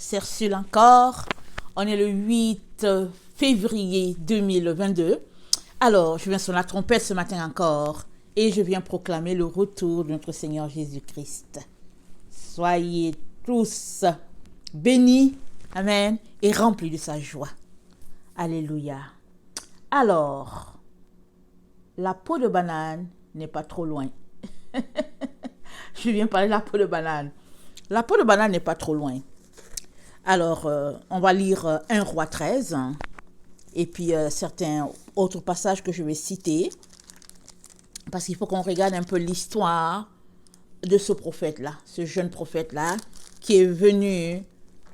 c'est Ursule encore. On est le 8 février 2022. Alors, je viens sur la trompette ce matin encore et je viens proclamer le retour de notre Seigneur Jésus-Christ. Soyez tous bénis, amen, et remplis de sa joie. Alléluia. Alors, la peau de banane n'est pas trop loin. Je viens parler de la peau de banane. La peau de banane n'est pas trop loin. Alors, on va lire 1 Roi 13 et puis certains autres passages que je vais citer parce qu'il faut qu'on regarde un peu l'histoire de ce prophète-là, ce jeune prophète-là qui est venu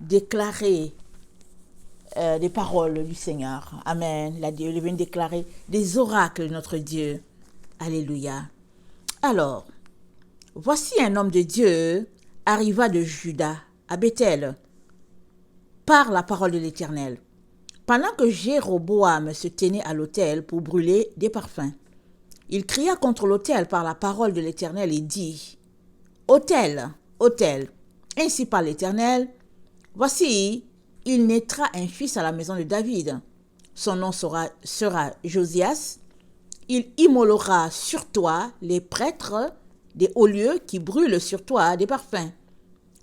déclarer des paroles du Seigneur. Amen. Il est venu déclarer des oracles de notre Dieu. Alléluia. Alors, voici un homme de Dieu arriva de Juda à Bethel par la parole de l'Éternel. Pendant que Jéroboam se tenait à l'autel pour brûler des parfums, il cria contre l'autel par la parole de l'Éternel et dit : Autel, autel, ainsi parle l'Éternel, voici, il naîtra un fils à la maison de David. Son nom sera Josias. Il immolera sur toi les prêtres des hauts lieux qui brûlent sur toi des parfums,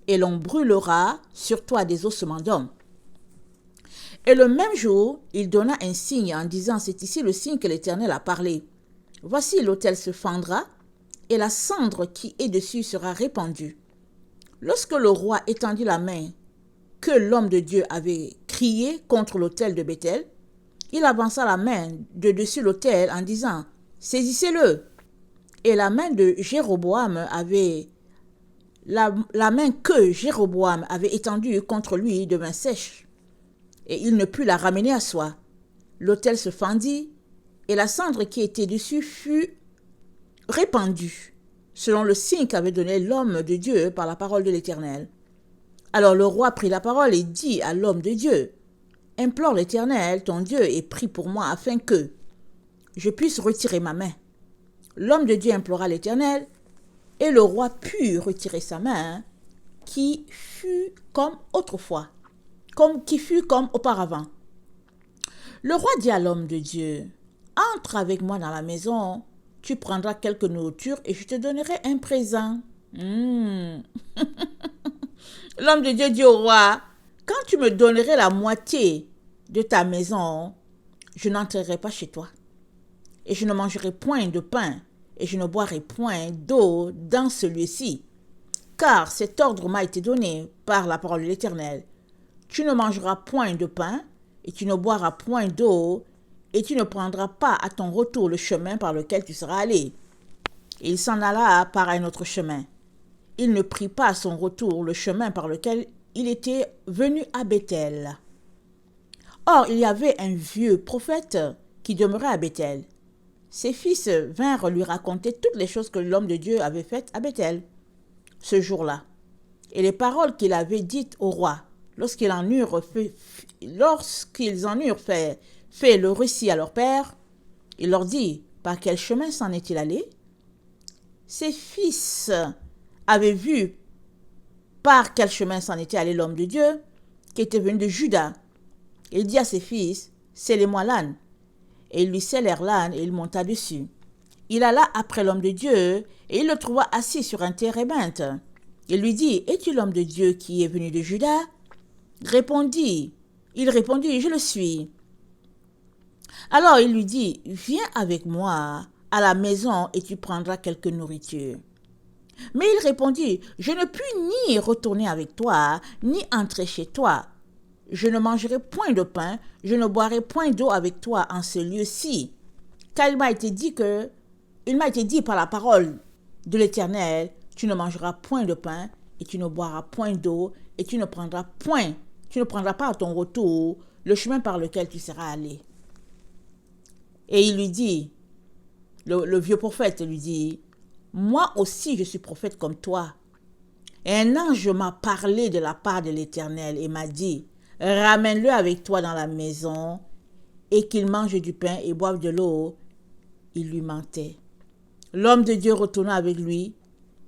et l'on brûlera sur toi des ossements d'hommes. Et le même jour, il donna un signe en disant : C'est ici le signe que l'Éternel a parlé. Voici l'autel se fendra, et la cendre qui est dessus sera répandue. Lorsque le roi étendit la main que l'homme de Dieu avait crié contre l'autel de Bethel, il avança la main de dessus l'autel en disant : Saisissez-le. Et la main que Jéroboam avait étendue contre lui devint sèche, et il ne put la ramener à soi. L'autel se fendit, et la cendre qui était dessus fut répandue, selon le signe qu'avait donné l'homme de Dieu par la parole de l'Éternel. Alors le roi prit la parole et dit à l'homme de Dieu : Implore l'Éternel, ton Dieu, et prie pour moi, afin que je puisse retirer ma main. L'homme de Dieu implora l'Éternel, et le roi put retirer sa main, qui fut comme autrefois, qui fut comme auparavant. Le roi dit à l'homme de Dieu : Entre avec moi dans la maison, tu prendras quelque nourriture et je te donnerai un présent. L'homme de Dieu dit au roi : Quand tu me donnerais la moitié de ta maison, je n'entrerai pas chez toi, et je ne mangerai point de pain, et je ne boirai point d'eau dans ce lieu-ci. Car cet ordre m'a été donné par la parole de l'Éternel. Tu ne mangeras point de pain, et tu ne boiras point d'eau, et tu ne prendras pas à ton retour le chemin par lequel tu seras allé. Et il s'en alla par un autre chemin. Il ne prit pas à son retour le chemin par lequel il était venu à Bethel. Or, il y avait un vieux prophète qui demeurait à Bethel. Ses fils vinrent lui raconter toutes les choses que l'homme de Dieu avait faites à Bethel ce jour-là, et les paroles qu'il avait dites au roi. Lorsqu'ils en eurent fait le récit à leur père, il leur dit : Par quel chemin s'en est-il allé ? Ses fils avaient vu par quel chemin s'en était allé l'homme de Dieu qui était venu de Juda. Il dit à ses fils : Scellez-moi l'âne. Et ils lui scellèrent l'âne et il monta dessus. Il alla après l'homme de Dieu et il le trouva assis sur un térébinthe. Il lui dit : Es-tu l'homme de Dieu qui est venu de Juda ? Il répondit : Je le suis. Alors il lui dit : Viens avec moi à la maison et tu prendras quelque nourriture. Mais il répondit : Je ne puis ni retourner avec toi, ni entrer chez toi. Je ne mangerai point de pain, je ne boirai point d'eau avec toi en ce lieu-ci. Car il m'a été dit par la parole de l'Éternel : Tu ne mangeras point de pain, et tu ne boiras point d'eau, et tu ne prendras pas à ton retour le chemin par lequel tu seras allé. Et il lui dit, le vieux prophète lui dit : Moi aussi je suis prophète comme toi. Et un ange m'a parlé de la part de l'Éternel et m'a dit : Ramène-le avec toi dans la maison et qu'il mange du pain et boive de l'eau. Il lui mentait. L'homme de Dieu retourna avec lui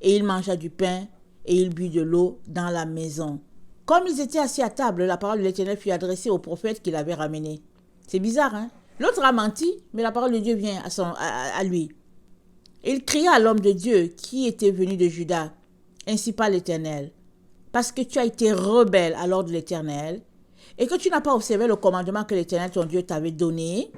et il mangea du pain et il but de l'eau dans la maison. Comme ils étaient assis à table, la parole de l'Éternel fut adressée au prophète qui l'avait ramené. C'est bizarre, hein? L'autre a menti, mais la parole de Dieu vient à lui. Il cria à l'homme de Dieu qui était venu de Juda. Ainsi parle l'Éternel. Parce que tu as été rebelle à l'ordre de l'Éternel et que tu n'as pas observé le commandement que l'Éternel ton Dieu t'avait donné,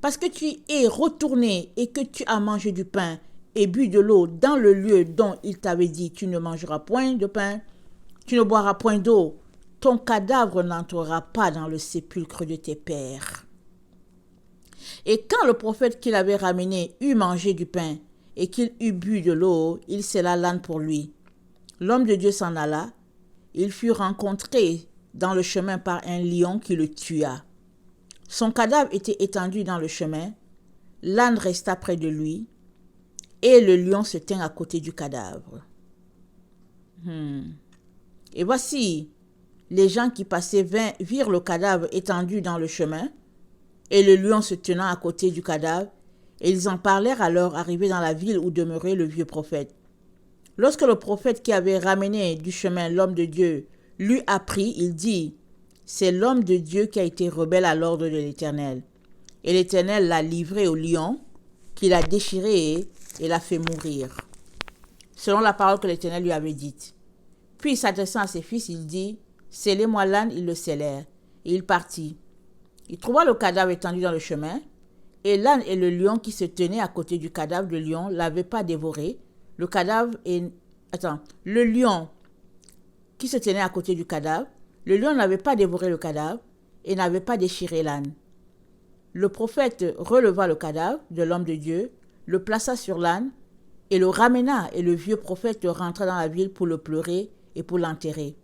parce que tu es retourné et que tu as mangé du pain et bu de l'eau dans le lieu dont il t'avait dit tu ne mangeras point de pain, tu ne boiras point d'eau, ton cadavre n'entrera pas dans le sépulcre de tes pères. Et quand le prophète qui l'avait ramené eut mangé du pain et qu'il eut bu de l'eau, il scella l'âne pour lui. L'homme de Dieu s'en alla. Il fut rencontré dans le chemin par un lion qui le tua. Son cadavre était étendu dans le chemin. L'âne resta près de lui et le lion se tint à côté du cadavre. Et voici, les gens qui passaient virent le cadavre étendu dans le chemin et le lion se tenant à côté du cadavre, et ils en parlèrent à leur arrivée dans la ville où demeurait le vieux prophète. Lorsque le prophète qui avait ramené du chemin l'homme de Dieu l'eut appris, il dit, « C'est l'homme de Dieu qui a été rebelle à l'ordre de l'Éternel. » Et l'Éternel l'a livré au lion, qui l'a déchiré et l'a fait mourir, selon la parole que l'Éternel lui avait dite. Puis, s'adressant à ses fils, il dit, « Scellez-moi l'âne, ils le scellèrent. » Et il partit. Il trouva le cadavre étendu dans le chemin, et l'âne et le lion qui se tenaient à côté du cadavre de lion l'avaient pas dévoré. Le lion qui se tenait à côté du cadavre, le lion n'avait pas dévoré le cadavre et n'avait pas déchiré l'âne. Le prophète releva le cadavre de l'homme de Dieu, le plaça sur l'âne et le ramena, et le vieux prophète rentra dans la ville pour le pleurer et pour l'enterrer.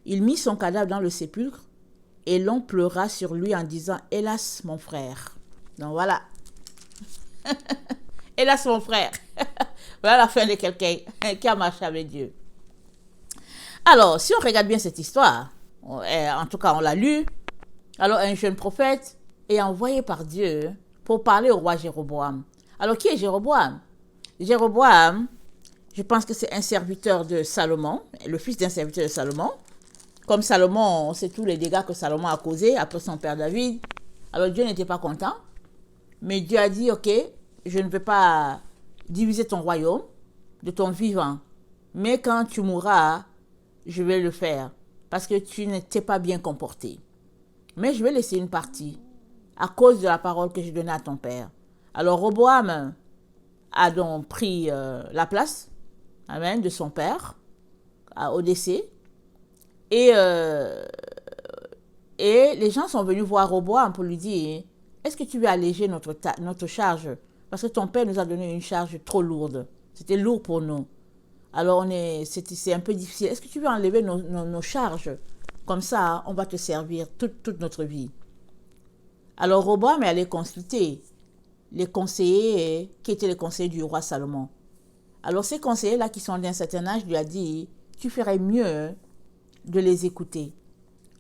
Il mit son cadavre dans le sépulcre et l'on pleura sur lui en disant « Hélas, mon frère !» Donc voilà. Hélas, mon frère. Voilà la fin de quelqu'un qui a marché avec Dieu. Alors, si on regarde bien cette histoire, en tout cas on l'a lu, alors un jeune prophète est envoyé par Dieu pour parler au roi Jéroboam. Alors qui est Jéroboam? Jéroboam, je pense que c'est un serviteur de Salomon, le fils d'un serviteur de Salomon. Comme Salomon, on sait tous les dégâts que Salomon a causés après son père David. Alors Dieu n'était pas content, mais Dieu a dit, ok, je ne vais pas diviser ton royaume de ton vivant, mais quand tu mourras, je vais le faire, parce que tu ne t'es pas bien comporté. Mais je vais laisser une partie, à cause de la parole que j'ai donnée à ton père. Alors Roboam a donc pris la place, amen, de son père au décès, et les gens sont venus voir Roboam pour lui dire, est-ce que tu veux alléger notre charge? Parce que ton père nous a donné une charge trop lourde. C'était lourd pour nous. Alors c'est un peu difficile. Est-ce que tu veux enlever nos charges? Comme ça, on va te servir toute notre vie. Alors Roboam est allé consulter les conseillers qui étaient les conseillers du roi Salomon. Alors ces conseillers-là qui sont d'un certain âge lui a dit, tu ferais mieux de les écouter.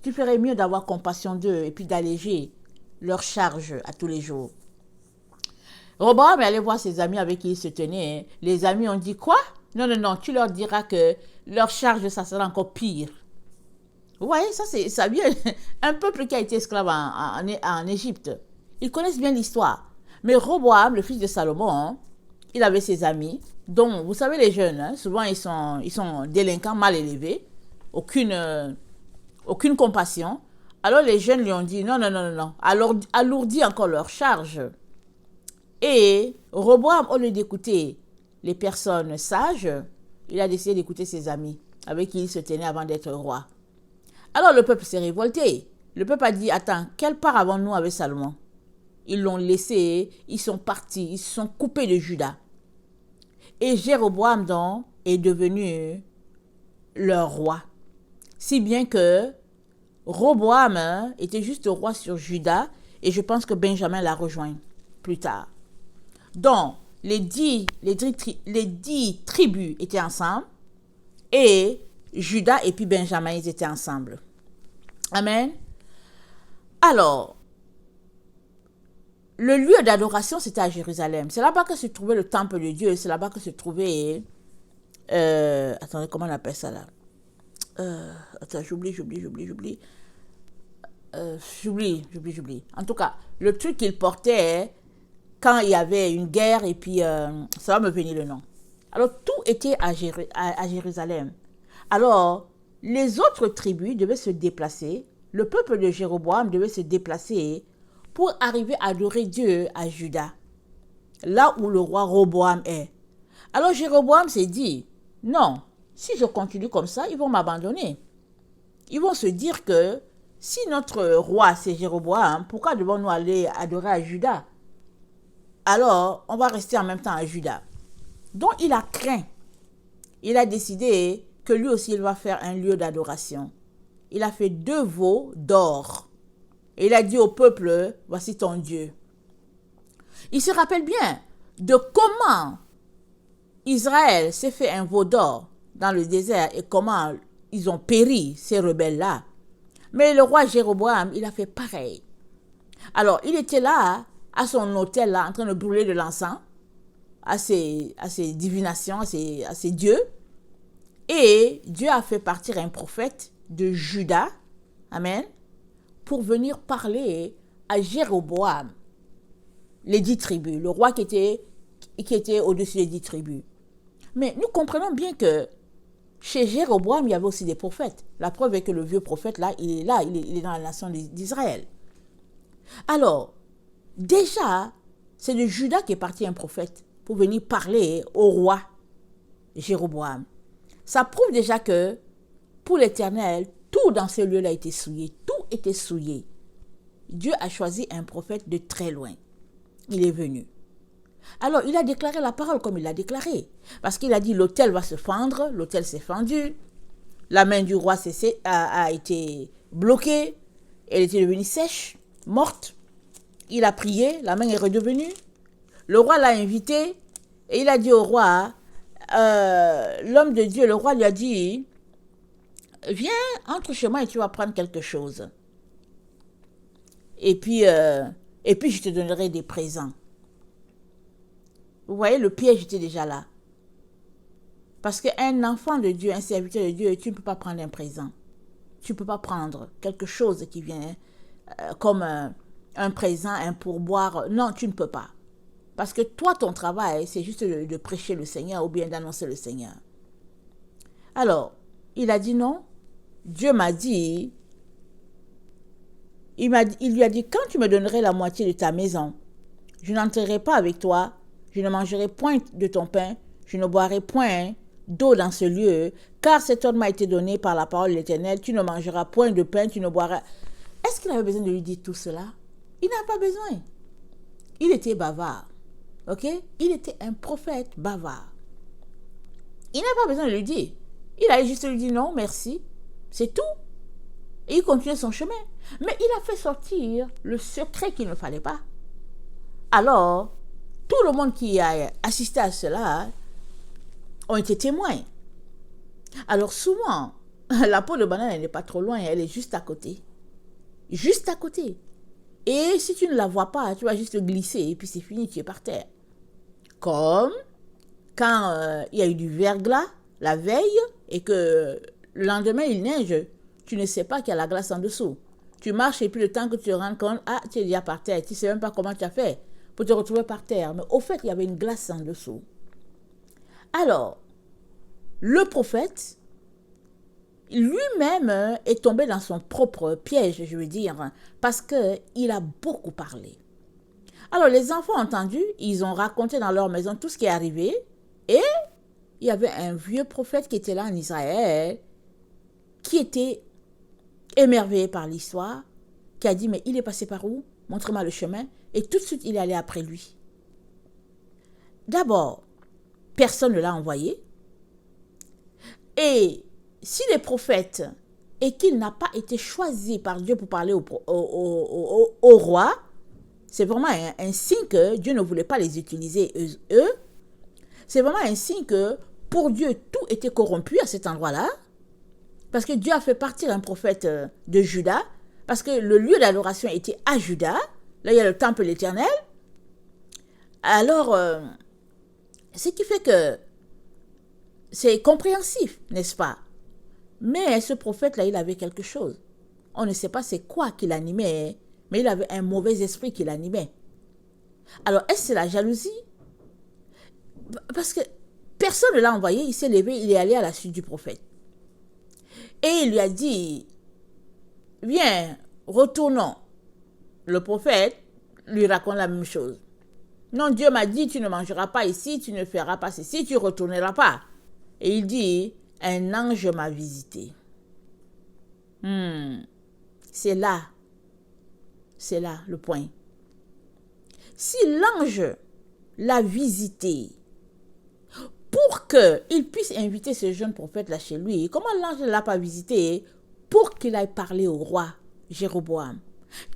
Tu ferais mieux d'avoir compassion d'eux et puis d'alléger leurs charges à tous les jours. Roboam est allé voir ses amis avec qui il se tenait. Les amis ont dit, quoi? Non, tu leur diras que leur charge, ça sera encore pire. Vous voyez, ça vient un peuple qui a été esclave en Égypte. Ils connaissent bien l'histoire. Mais Roboam, le fils de Salomon, il avait ses amis, dont, vous savez, les jeunes, souvent ils sont délinquants, mal élevés, aucune compassion. Alors les jeunes lui ont dit, non, alors alourdis encore leur charge. Et Roboam, au lieu d'écouter les personnes sages, il a décidé d'écouter ses amis, avec qui il se tenait avant d'être roi. Alors le peuple s'est révolté. Le peuple a dit, attends, quelle part avons-nous avec Salomon? Ils l'ont laissé, ils sont partis, ils se sont coupés de Juda. Et Jéroboam donc est devenu leur roi. Si bien que Roboam était juste roi sur Juda, et je pense que Benjamin l'a rejoint plus tard. Donc, les 10 tribus étaient ensemble, et Juda et puis Benjamin, ils étaient ensemble. Amen. Alors, le lieu d'adoration, c'était à Jérusalem. C'est là-bas que se trouvait le temple de Dieu. C'est là-bas que se trouvait... attendez, comment on appelle ça là? Attends, j'oublie. J'oublie. En tout cas, le truc qu'il portait quand il y avait une guerre, et puis ça va me venir le nom. Alors, tout était à Jérusalem. Alors, les autres tribus devaient se déplacer. Le peuple de Jéroboam devait se déplacer pour arriver à adorer Dieu à Juda, là où le roi Roboam est. Alors, Jéroboam s'est dit, non, si je continue comme ça, ils vont m'abandonner. Ils vont se dire que si notre roi c'est Jéroboam, pourquoi devons-nous aller adorer à Juda? Alors, on va rester en même temps à Juda. Donc, il a craint. Il a décidé que lui aussi, il va faire un lieu d'adoration. Il a fait 2 veaux d'or. Et il a dit au peuple, voici ton Dieu. Il se rappelle bien de comment Israël s'est fait un veau d'or dans le désert et comment ils ont péri, ces rebelles-là. Mais le roi Jéroboam, il a fait pareil. Alors, il était là, à son autel, là, en train de brûler de l'encens à ses divinations, à ses dieux. Et Dieu a fait partir un prophète de Juda, amen, pour venir parler à Jéroboam, les 10 tribus, le roi qui était au-dessus des 10 tribus. Mais nous comprenons bien que chez Jéroboam, il y avait aussi des prophètes. La preuve est que le vieux prophète, là, il est dans la nation d'Israël. Alors, déjà, c'est de Juda qui est parti un prophète pour venir parler au roi Jéroboam. Ça prouve déjà que, pour l'Éternel, tout dans ce lieu-là était souillé. Tout était souillé. Dieu a choisi un prophète de très loin. Il est venu. Alors, il a déclaré la parole comme il l'a déclaré. Parce qu'il a dit, l'autel va se fendre, l'autel s'est fendu. La main du roi a été bloquée. Elle était devenue sèche, morte. Il a prié, la main est redevenue. Le roi l'a invité et il a dit au roi, l'homme de Dieu, le roi lui a dit, viens, entre chez moi et tu vas prendre quelque chose. Et puis je te donnerai des présents. Vous voyez, le piège était déjà là. Parce qu'un enfant de Dieu, un serviteur de Dieu, tu ne peux pas prendre un présent. Tu ne peux pas prendre quelque chose qui vient comme un présent, un pourboire. Non, tu ne peux pas. Parce que toi, ton travail, c'est juste de prêcher le Seigneur ou bien d'annoncer le Seigneur. Alors, il a dit non. Dieu m'a dit, il lui a dit, quand tu me donnerais la moitié de ta maison, je n'entrerai pas avec toi, je ne mangerai point de ton pain, je ne boirai point d'eau dans ce lieu, car cet ordre m'a été donné par la parole de l'Éternel, tu ne mangeras point de pain, tu ne boiras... Est-ce qu'il avait besoin de lui dire tout cela? Il n'a pas besoin. Il était bavard. Ok? Il était un prophète bavard. Il n'a pas besoin de lui dire. Il a juste lui dit non, merci. C'est tout. Et il continuait son chemin. Mais il a fait sortir le secret qu'il ne fallait pas. Alors, tout le monde qui a assisté à cela ont été témoins. Alors souvent, la peau de banane, elle n'est pas trop loin, elle est juste à côté. Juste à côté. Et si tu ne la vois pas, tu vas juste glisser et puis c'est fini, tu es par terre. Comme quand il y a eu du verglas la veille et que le lendemain il neige, tu ne sais pas qu'il y a la glace en dessous. Tu marches et puis le temps que tu te rends compte, tu es déjà par terre, tu ne sais même pas comment tu as fait pour te retrouver par terre. Mais au fait, il y avait une glace en dessous. Alors, le prophète, lui-même est tombé dans son propre piège, je veux dire, parce qu'il a beaucoup parlé. Alors, les enfants ont entendu, ils ont raconté dans leur maison tout ce qui est arrivé, et il y avait un vieux prophète qui était là en Israël, qui était émerveillé par l'histoire, qui a dit, mais il est passé par où? Montre-moi le chemin. Et tout de suite, il est allé après lui. D'abord, personne ne l'a envoyé. Et si les prophètes, et qu'il n'a pas été choisi par Dieu pour parler au roi, c'est vraiment un signe que Dieu ne voulait pas les utiliser eux. C'est vraiment un signe que pour Dieu, tout était corrompu à cet endroit-là. Parce que Dieu a fait partir un prophète de Juda, parce que le lieu d'adoration était à Juda. Là, il y a le temple de l'Éternel. Alors, ce qui fait que c'est compréhensif, n'est-ce pas? Mais ce prophète-là, il avait quelque chose. On ne sait pas c'est quoi qui l'animait, mais il avait un mauvais esprit qui l'animait. Alors, est-ce que c'est la jalousie? Parce que personne ne l'a envoyé, il s'est levé, il est allé à la suite du prophète. Et il lui a dit, viens, retournons. Le prophète lui raconte la même chose. Non, Dieu m'a dit, tu ne mangeras pas ici, tu ne feras pas ceci, tu ne retourneras pas. Et il dit, un ange m'a visité. C'est là le point. Si l'ange l'a visité pour qu'il puisse inviter ce jeune prophète-là chez lui, comment l'ange ne l'a pas visité pour qu'il aille parler au roi Jéroboam?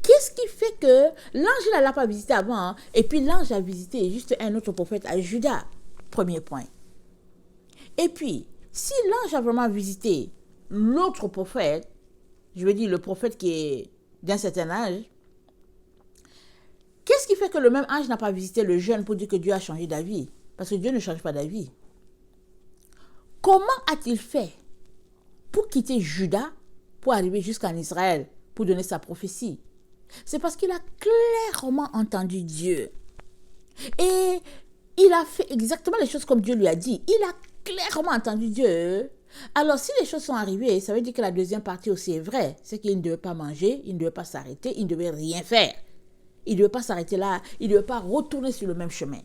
Qu'est-ce qui fait que l'ange ne l'a pas visité avant et puis l'ange a visité juste un autre prophète à Juda? Premier point. Et puis, si l'ange a vraiment visité l'autre prophète, je veux dire le prophète qui est d'un certain âge, qu'est-ce qui fait que le même ange n'a pas visité le jeune pour dire que Dieu a changé d'avis? Parce que Dieu ne change pas d'avis. Comment a-t-il fait pour quitter Juda pour arriver jusqu'en Israël pour donner sa prophétie? C'est parce qu'il a clairement entendu Dieu. Et il a fait exactement les choses comme Dieu lui a dit. Il a clairement entendu Dieu. Alors, si les choses sont arrivées, ça veut dire que la deuxième partie aussi est vraie. C'est qu'il ne devait pas manger, il ne devait pas s'arrêter, il ne devait rien faire. Il ne devait pas s'arrêter là, il ne devait pas retourner sur le même chemin.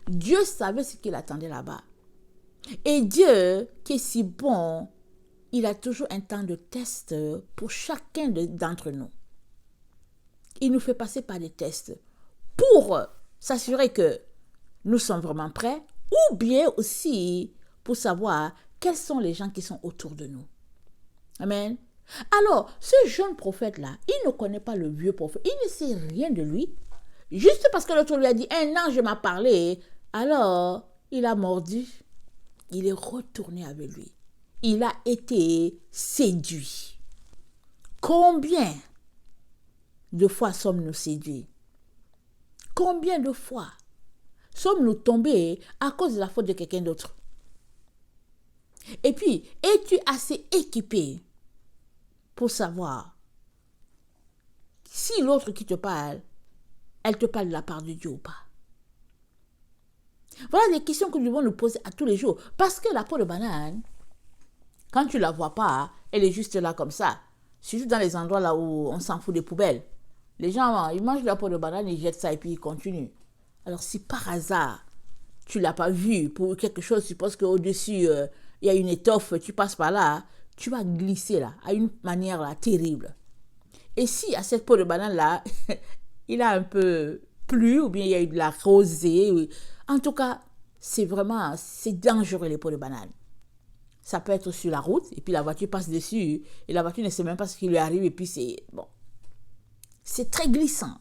Dieu savait ce qu'il attendait là-bas. Et Dieu, qui est si bon, il a toujours un temps de test pour chacun d'entre nous. Il nous fait passer par des tests pour s'assurer que nous sommes vraiment prêts ou bien aussi pour savoir quels sont les gens qui sont autour de nous. Amen. Alors, ce jeune prophète-là, il ne connaît pas le vieux prophète. Il ne sait rien de lui. Juste parce que l'autre lui a dit, un ange m'a parlé. Alors, il a mordu. Il est retourné avec lui. Il a été séduit. Combien de fois sommes-nous séduits? Combien de fois sommes-nous tombés à cause de la faute de quelqu'un d'autre? Et puis, es-tu assez équipé pour savoir si l'autre qui te parle, elle te parle de la part de Dieu ou pas? Voilà des questions que nous devons nous poser à tous les jours. Parce que la peau de banane, quand tu ne la vois pas, elle est juste là comme ça. Surtout dans les endroits là où on s'en fout des poubelles. Les gens, ils mangent la peau de banane, ils jettent ça et puis ils continuent. Alors si par hasard, tu ne l'as pas vu pour quelque chose, tu penses qu'au-dessus, il y a une étoffe, tu passes par là, tu vas glisser là, à une manière là, terrible. Et si à cette peau de banane là, il a un peu plu, ou bien il y a eu de la rosée, en tout cas, c'est dangereux les peaux de banane. Ça peut être sur la route, et puis la voiture passe dessus, et la voiture ne sait même pas ce qui lui arrive, et puis c'est très glissant.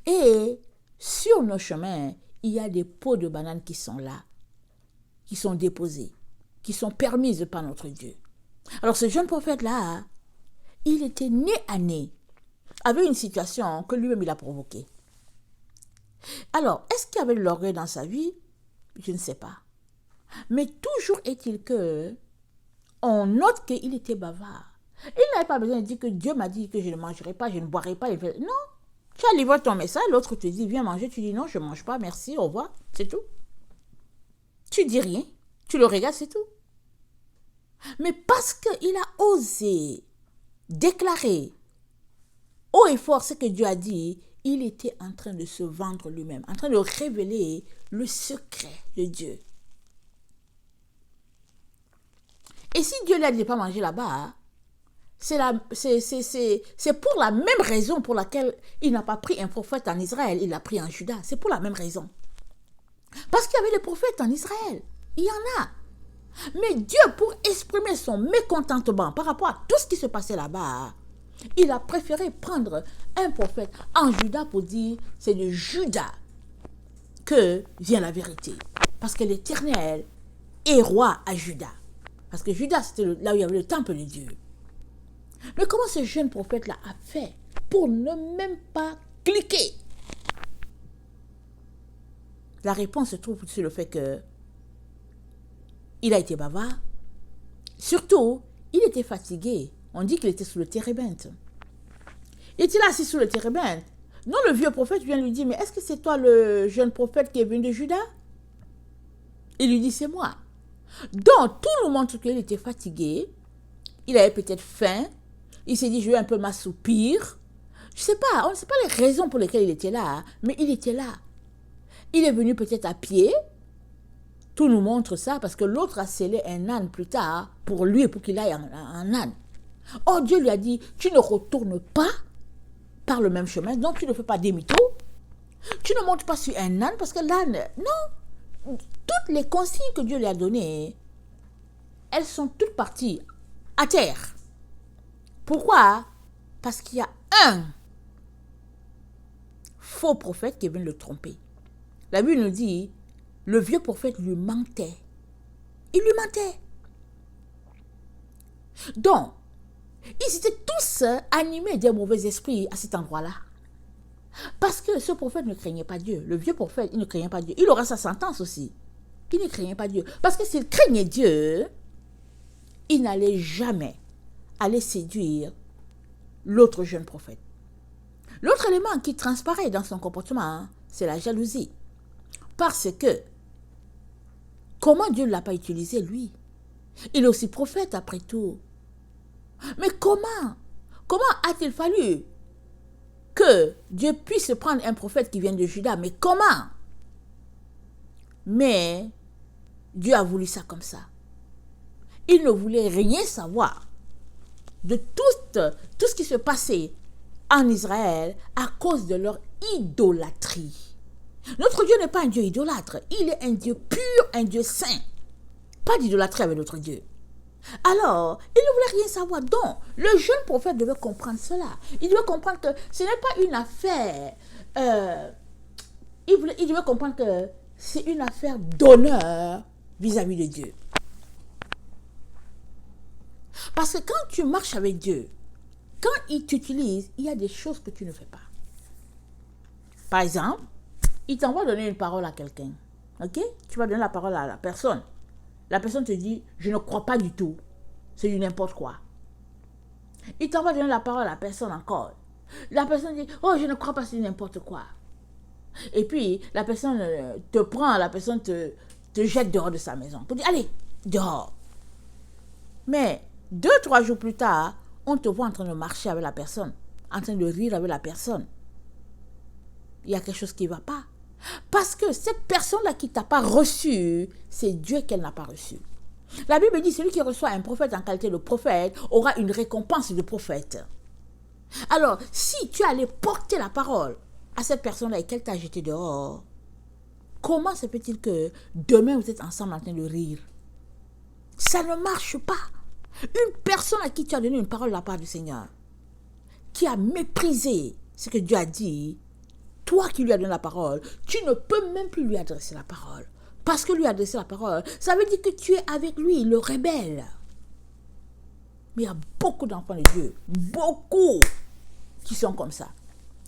Et sur nos chemins, il y a des peaux de banane qui sont là, qui sont déposées, qui sont permises par notre Dieu. Alors ce jeune prophète-là, il était né à nez avec une situation que lui-même il a provoquée. Alors, est-ce qu'il y avait de l'orgueil dans sa vie? Je ne sais pas. Mais toujours est-il que on note qu'il était bavard. Il n'avait pas besoin de dire que Dieu m'a dit que je ne mangerai pas, je ne boirai pas. Non, tu as livré ton message, l'autre te dit viens manger, tu dis non, je ne mange pas, merci, au revoir, c'est tout. Tu dis rien, tu le regardes, c'est tout. Mais parce qu'il a osé déclarer haut et fort ce que Dieu a dit, il était en train de se vendre lui-même, en train de révéler le secret de Dieu. Et si Dieu lui a dit de ne pas manger là-bas, c'est pour la même raison pour laquelle il n'a pas pris un prophète en Israël, il l'a pris en Juda. C'est pour la même raison. Parce qu'il y avait des prophètes en Israël. Il y en a. Mais Dieu, pour exprimer son mécontentement par rapport à tout ce qui se passait là-bas, il a préféré prendre un prophète en Juda pour dire c'est de Juda que vient la vérité. Parce que l'Éternel est roi à Juda. Parce que Juda, c'était là où il y avait le temple de Dieu. Mais comment ce jeune prophète-là a fait pour ne même pas cliquer? La réponse se trouve sur le fait que il a été bavard, Surtout, il était fatigué. On dit qu'il était sous le térébinthe. Il était là assis sous le térébinthe. Non, le vieux prophète vient lui dire, mais est-ce que c'est toi le jeune prophète qui est venu de Juda? Il lui dit, c'est moi. Donc, tout nous montre qu'il était fatigué. Il avait peut-être faim. Il s'est dit, je vais un peu m'assoupir. Je ne sais pas, on ne sait pas les raisons pour lesquelles il était là, mais il était là. Il est venu peut-être à pied. Tout nous montre ça parce que l'autre a scellé un âne plus tard pour lui, pour qu'il aille en âne. Or, Dieu lui a dit, tu ne retournes pas par le même chemin, donc tu ne fais pas demi-tour. Tu ne montes pas sur un âne parce que l'âne, non. Toutes les consignes que Dieu lui a données, elles sont toutes parties à terre. Pourquoi? Parce qu'il y a un faux prophète qui est venu le tromper. La Bible nous dit, le vieux prophète lui mentait. Il lui mentait. Donc, ils étaient tous animés d'un mauvais esprit à cet endroit-là. Parce que ce prophète ne craignait pas Dieu. Le vieux prophète, il ne craignait pas Dieu. Il aura sa sentence aussi. Il ne craignait pas Dieu. Parce que s'il craignait Dieu, il n'allait jamais aller séduire l'autre jeune prophète. L'autre élément qui transparaît dans son comportement, c'est la jalousie. Parce que, comment Dieu ne l'a pas utilisé, lui? Il est aussi prophète après tout. Mais comment a-t-il fallu que Dieu puisse prendre un prophète qui vient de Juda? Mais comment? Mais Dieu a voulu ça comme ça. Il ne voulait rien savoir de tout ce qui se passait en Israël à cause de leur idolâtrie. Notre Dieu n'est pas un Dieu idolâtre. Il est un Dieu pur, un Dieu saint. Pas d'idolâtrie avec notre Dieu. Alors, il ne voulait rien savoir. Donc, le jeune prophète devait comprendre cela. Il devait comprendre que ce n'est pas une affaire... il devait comprendre que c'est une affaire d'honneur vis-à-vis de Dieu. Parce que quand tu marches avec Dieu, quand il t'utilise, il y a des choses que tu ne fais pas. Par exemple, il t'envoie donner une parole à quelqu'un. Ok? Tu vas donner la parole à la personne. La personne te dit, je ne crois pas du tout. C'est du n'importe quoi. Il t'envoie donner la parole à la personne encore. La personne dit, oh, je ne crois pas, c'est du n'importe quoi. Et puis, la personne te prend, la personne te jette dehors de sa maison. Pour dire, allez, dehors. Mais 2-3 jours plus tard, on te voit en train de marcher avec la personne, en train de rire avec la personne. Il y a quelque chose qui ne va pas. Parce que cette personne-là qui ne t'a pas reçu, c'est Dieu qu'elle n'a pas reçu. La Bible dit, celui qui reçoit un prophète en qualité de prophète aura une récompense de prophète. Alors, si tu allais porter la parole à cette personne-là et qu'elle t'a jeté dehors, comment se peut-il que demain vous êtes ensemble en train de rire? Ça ne marche pas. Une personne à qui tu as donné une parole de la part du Seigneur, qui a méprisé ce que Dieu a dit, toi qui lui as donné la parole, tu ne peux même plus lui adresser la parole. Parce que lui adresser la parole, ça veut dire que tu es avec lui, le rebelle. Mais il y a beaucoup d'enfants de Dieu, beaucoup, qui sont comme ça.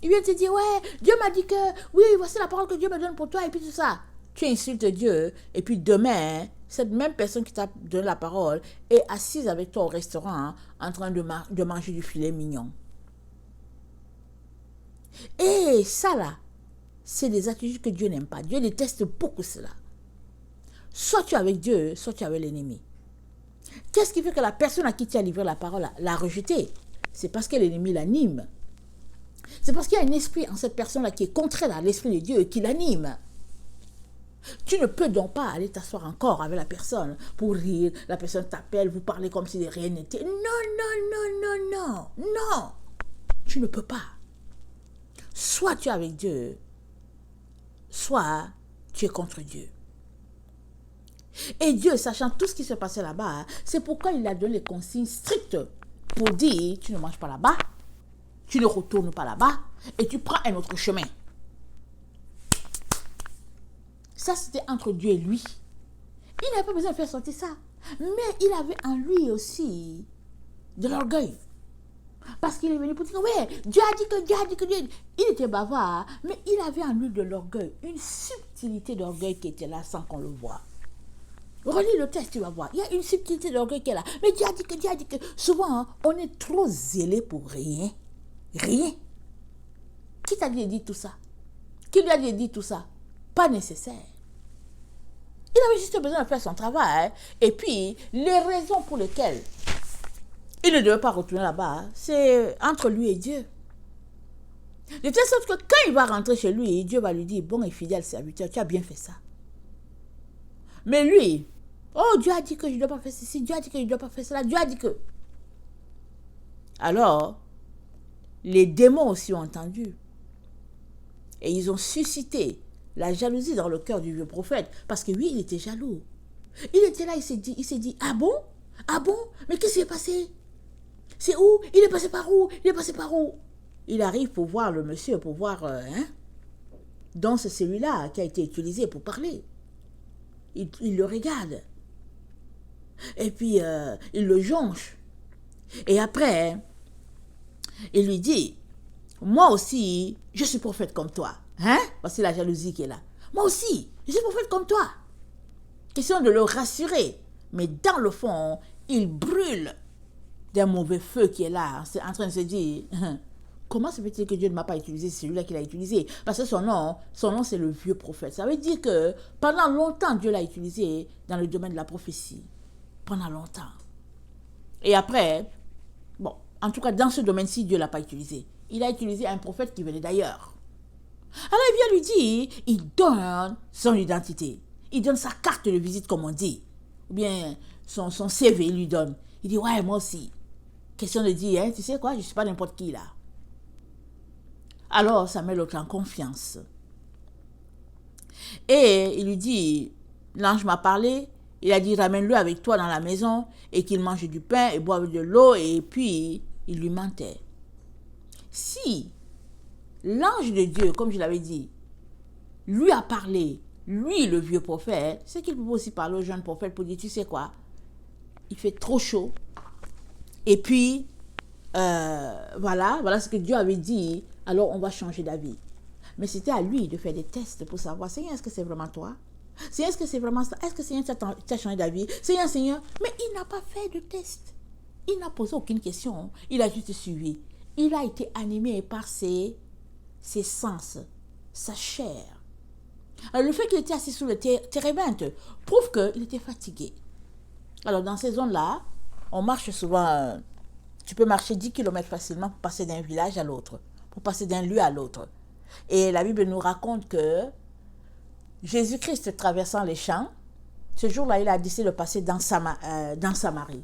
Ils viennent te dire, ouais, Dieu m'a dit que, oui, voici la parole que Dieu me donne pour toi, et puis tout ça. Tu insultes Dieu, et puis demain, cette même personne qui t'a donné la parole est assise avec toi au restaurant, en train de manger du filet mignon. Et ça là, c'est des attitudes que Dieu n'aime pas. Dieu déteste beaucoup cela. Soit tu es avec Dieu, soit tu es avec l'ennemi. Qu'est-ce qui fait que la personne à qui tu as livré la parole l'a rejetée? C'est parce que l'ennemi l'anime. C'est parce qu'il y a un esprit en cette personne-là qui est contraire à l'esprit de Dieu et qui l'anime. Tu ne peux donc pas aller t'asseoir encore avec la personne pour rire. La personne t'appelle, vous parlez comme si de rien n'était. Non, non, non, non, non, non. Tu ne peux pas. Soit tu es avec Dieu, soit tu es contre Dieu. Et Dieu, sachant tout ce qui se passait là-bas, c'est pourquoi il a donné les consignes strictes pour dire, tu ne manges pas là-bas, tu ne retournes pas là-bas, et tu prends un autre chemin. Ça, c'était entre Dieu et lui. Il n'avait pas besoin de faire sortir ça. Mais il avait en lui aussi de l'orgueil. Parce qu'il est venu pour dire, ouais, Dieu a dit que Dieu a dit que Dieu... Il était bavard, mais il avait en lui de l'orgueil. Une subtilité d'orgueil qui était là sans qu'on le voie. Relis le texte, tu vas voir. Il y a une subtilité d'orgueil qui est là. Mais Dieu a dit que, Dieu a dit que. Souvent, hein, on est trop zélé pour rien. Rien. Qui t'a dit de dire tout ça? Qui lui a dit de dire tout ça? Pas nécessaire. Il avait juste besoin de faire son travail. Et puis, les raisons pour lesquelles il ne devait pas retourner là-bas, c'est entre lui et Dieu. De telle sorte que quand il va rentrer chez lui, Dieu va lui dire, bon et fidèle serviteur, tu as bien fait ça. Mais lui, oh, Dieu a dit que je ne dois pas faire ceci, Dieu a dit que je ne dois pas faire cela, Dieu a dit que... Alors, les démons aussi ont entendu. Et ils ont suscité la jalousie dans le cœur du vieux prophète. Parce que lui, il était jaloux. Il était là, il s'est dit, ah bon? Ah bon? Mais qu'est-ce qui est passé? C'est où? Il est passé par où? Il est passé par où? Il arrive pour voir le monsieur, pour voir, donc c'est celui-là qui a été utilisé pour parler. Il le regarde. Et puis, il le jonche. Et après, il lui dit, moi aussi, je suis prophète comme toi. Hein? Voici la jalousie qui est là. Moi aussi, je suis prophète comme toi. Question de le rassurer. Mais dans le fond, il brûle d'un mauvais feu qui est là. C'est en train de se dire, comment se fait-il que Dieu ne m'a pas utilisé? C'est celui-là qui l'a utilisé. Parce que son nom c'est le vieux prophète. Ça veut dire que pendant longtemps, Dieu l'a utilisé dans le domaine de la prophétie. Pendant longtemps. Et après, bon, en tout cas, dans ce domaine-ci, Dieu ne l'a pas utilisé. Il a utilisé un prophète qui venait d'ailleurs. Alors il vient lui dire, il donne son identité. Il donne sa carte de visite, comme on dit. Ou bien son CV, il lui donne. Il dit, ouais, moi aussi. Question de dire, tu sais quoi, je ne suis pas n'importe qui là. Alors, ça met l'autre en confiance. Et il lui dit, l'ange m'a parlé, il a dit, ramène-le avec toi dans la maison et qu'il mange du pain et boive de l'eau, et puis il lui mentait. Si l'ange de Dieu, comme je l'avais dit, lui a parlé, lui le vieux prophète, c'est qu'il peut aussi parler au jeune prophète pour dire, tu sais quoi, il fait trop chaud, et puis, voilà ce que Dieu avait dit, alors on va changer d'avis. Mais c'était à lui de faire des tests pour savoir, Seigneur, est-ce que c'est vraiment toi? Seigneur, est-ce que c'est vraiment ça? Est-ce que Seigneur t'a changé d'avis? Seigneur, mais il n'a pas fait de test. Il n'a posé aucune question, il a juste suivi. Il a été animé par ses sens, sa chair. Alors, le fait qu'il était assis sous le térébinthe prouve qu'il était fatigué. Alors, dans ces zones-là, on marche souvent, tu peux marcher 10 km facilement pour passer d'un village à l'autre, pour passer d'un lieu à l'autre. Et la Bible nous raconte que Jésus-Christ traversant les champs, ce jour-là, il a décidé de passer dans Samarie.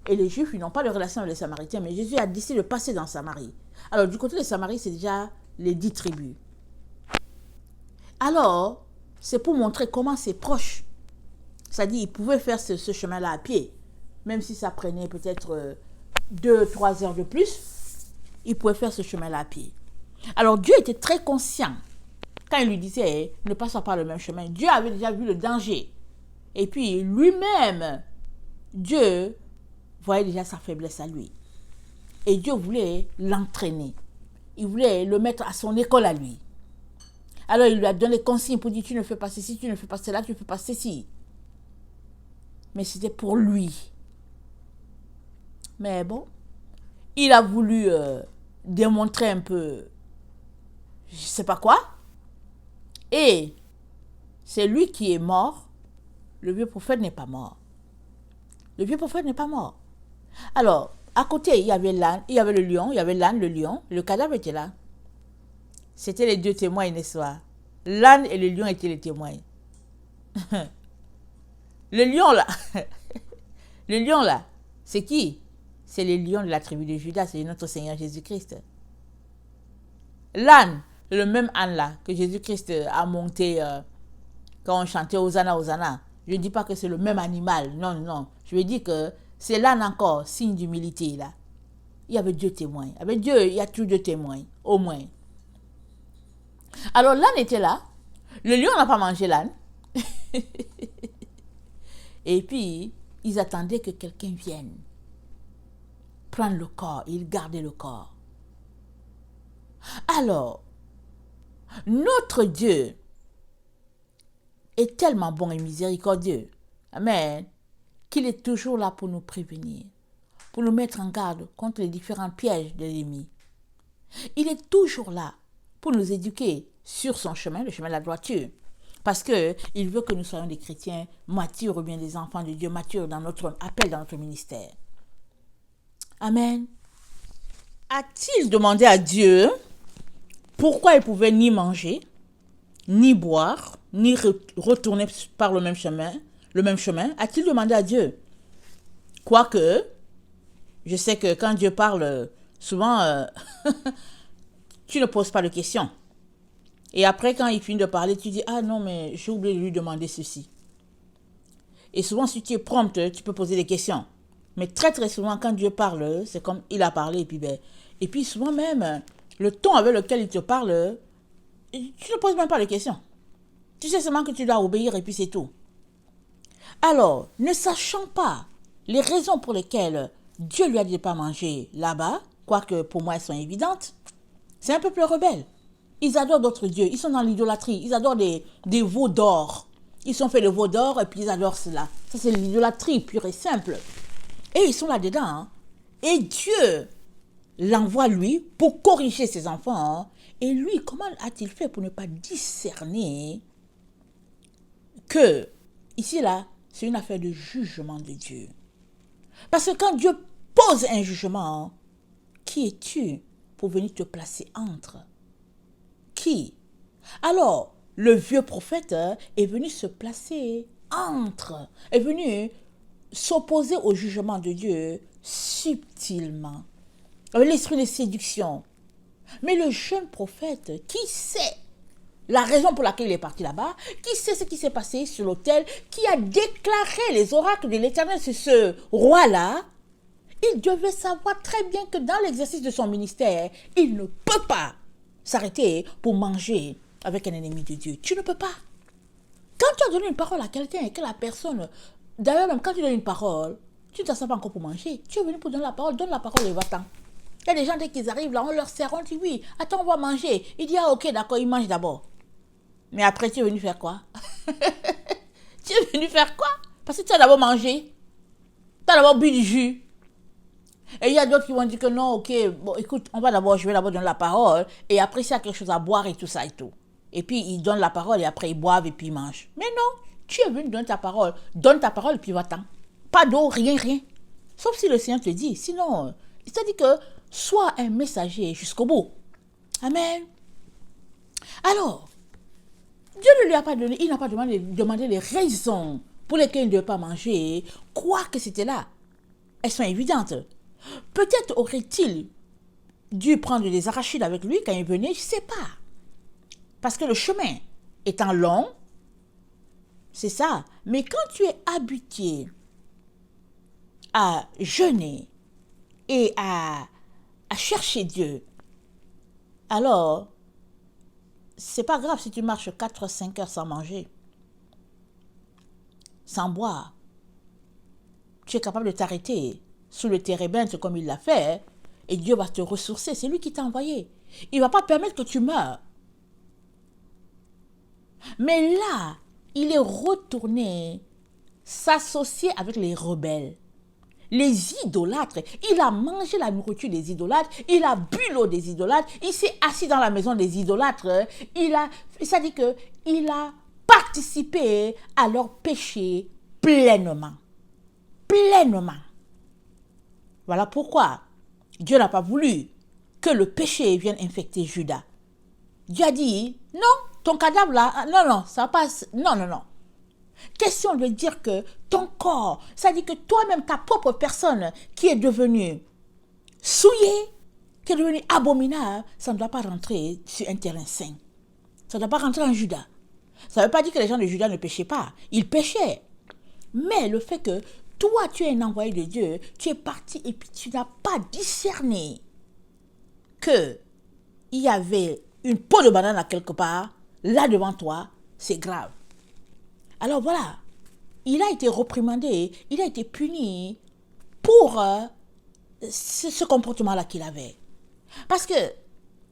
Et les Juifs, ils n'ont pas de relation avec les Samaritains, mais Jésus a décidé de passer dans Samarie. Alors, du côté de Samarie, c'est déjà les 10 tribus. Alors, c'est pour montrer comment c'est proche. C'est-à-dire, il pouvait faire ce chemin-là à pied. Même si ça prenait peut-être 2-3 heures de plus, il pouvait faire ce chemin-là à pied. Alors, Dieu était très conscient. Quand il lui disait, ne passons pas le même chemin, Dieu avait déjà vu le danger. Et puis, lui-même, Dieu voyait déjà sa faiblesse à lui. Et Dieu voulait l'entraîner. Il voulait le mettre à son école à lui. Alors, il lui a donné consigne pour dire, tu ne fais pas ceci, tu ne fais pas cela, tu ne fais pas ceci. Mais c'était pour lui. Mais bon, il a voulu démontrer un peu, je ne sais pas quoi. Et c'est lui qui est mort. Le vieux prophète n'est pas mort. Le vieux prophète n'est pas mort. Alors, à côté, il y avait l'âne, il y avait le lion, il y avait l'âne, le lion. Le cadavre était là. C'était les deux témoins, n'est-ce pas? L'âne et le lion étaient les témoins. Le lion là, le lion là, c'est qui? C'est le lion de la tribu de Judas, c'est notre Seigneur Jésus-Christ. L'âne, le même âne là que Jésus-Christ a monté quand on chantait Hosanna, Hosanna. Je ne dis pas que c'est le même animal, non. Je veux dire que c'est l'âne encore, signe d'humilité là. Il y avait 2 témoins. Avec Dieu, il y a toujours 2 témoins, au moins. Alors l'âne était là. Le lion n'a pas mangé l'âne. Et puis, ils attendaient que quelqu'un vienne prendre le corps. Ils gardaient le corps. Alors, notre Dieu est tellement bon et miséricordieux. Amen, qu'il est toujours là pour nous prévenir, pour nous mettre en garde contre les différents pièges de l'ennemi. Il est toujours là pour nous éduquer sur son chemin, le chemin de la droiture. Parce qu'il veut que nous soyons des chrétiens matures ou bien des enfants de Dieu matures dans notre appel, dans notre ministère. Amen. A-t-il demandé à Dieu pourquoi il pouvait ni manger, ni boire, ni retourner par le même chemin? A-t-il demandé à Dieu? Quoique, je sais que quand Dieu parle, souvent, tu ne poses pas de questions. Et après, quand il finit de parler, tu dis, ah non, mais j'ai oublié de lui demander ceci. Et souvent, si tu es prompte, tu peux poser des questions. Mais très très souvent, quand Dieu parle, c'est comme il a parlé. Et puis souvent même, le ton avec lequel il te parle, tu ne poses même pas de questions. Tu sais seulement que tu dois obéir et puis c'est tout. Alors, ne sachant pas les raisons pour lesquelles Dieu lui a dit de ne pas manger là-bas, quoique pour moi elles sont évidentes, c'est un peuple rebelle. Ils adorent d'autres dieux, ils sont dans l'idolâtrie, ils adorent des veaux d'or. Ils sont faits de veaux d'or et puis ils adorent cela. Ça c'est l'idolâtrie pure et simple. Et ils sont là-dedans. Hein. Et Dieu l'envoie lui pour corriger ses enfants. Hein. Et lui, comment a-t-il fait pour ne pas discerner que, ici là, c'est une affaire de jugement de Dieu. Parce que quand Dieu pose un jugement, qui es-tu pour venir te placer entre? Qui? Alors, le vieux prophète est venu se placer entre, est venu s'opposer au jugement de Dieu subtilement, avec l'esprit de séduction. Mais le jeune prophète, qui sait la raison pour laquelle il est parti là-bas, qui sait ce qui s'est passé sur l'autel, qui a déclaré les oracles de l'Éternel sur ce roi-là, il devait savoir très bien que dans l'exercice de son ministère, il ne peut pas s'arrêter pour manger avec un ennemi de Dieu. Tu ne peux pas. Quand tu as donné une parole à quelqu'un et que la personne, d'ailleurs même quand tu donnes une parole, tu ne t'assois pas encore pour manger. Tu es venu pour donner la parole, donne la parole et va-t'en. Il y a des gens, dès qu'ils arrivent là, on leur sert, on dit oui, attends, on va manger. Il dit ah ok, d'accord, il mange d'abord. Mais après, tu es venu faire quoi? Tu es venu faire quoi? Parce que tu as d'abord mangé. Tu as d'abord bu du jus. Et il y a d'autres qui vont dire que non, ok, bon, écoute, je vais d'abord donner la parole. Et après, s'il y a quelque chose à boire et tout ça et tout. Et puis, ils donnent la parole et après, ils boivent et puis ils mangent. Mais non, tu es venu donner ta parole. Donne ta parole et puis va-t'en. Pas d'eau, rien, rien. Sauf si le Seigneur te dit. Sinon, il te dit que sois un messager jusqu'au bout. Amen. Alors, Dieu ne lui a pas donné, il n'a pas demandé les raisons pour lesquelles il ne devait pas manger, quoi que c'était là. Elles sont évidentes. Peut-être aurait-il dû prendre des arachides avec lui quand il venait, je ne sais pas. Parce que le chemin étant long, c'est ça. Mais quand tu es habitué à jeûner et à chercher Dieu, alors c'est pas grave si tu marches 4-5 heures sans manger, sans boire. Tu es capable de t'arrêter sous le térébinthe comme il l'a fait, et Dieu va te ressourcer. C'est lui qui t'a envoyé. Il ne va pas permettre que tu meurs. Mais là, il est retourné s'associer avec les rebelles, les idolâtres. Il a mangé la nourriture des idolâtres, il a bu l'eau des idolâtres, il s'est assis dans la maison des idolâtres. Ça dit qu'il a participé à leur péché pleinement. Pleinement. Voilà pourquoi Dieu n'a pas voulu que le péché vienne infecter Judas. Dieu a dit, non, ton cadavre là, non, ça passe, non. Question de dire que ton corps, ça dit que toi-même, ta propre personne qui est devenue souillée, qui est devenue abominable, ça ne doit pas rentrer sur un terrain sain. Ça ne doit pas rentrer en Judas. Ça ne veut pas dire que les gens de Judas ne péchaient pas. Ils péchaient. Mais le fait que toi, tu es un envoyé de Dieu, tu es parti et puis tu n'as pas discerné qu'il y avait une peau de banane à quelque part, là devant toi, c'est grave. Alors voilà, il a été reprimandé, il a été puni pour ce comportement-là qu'il avait. Parce que,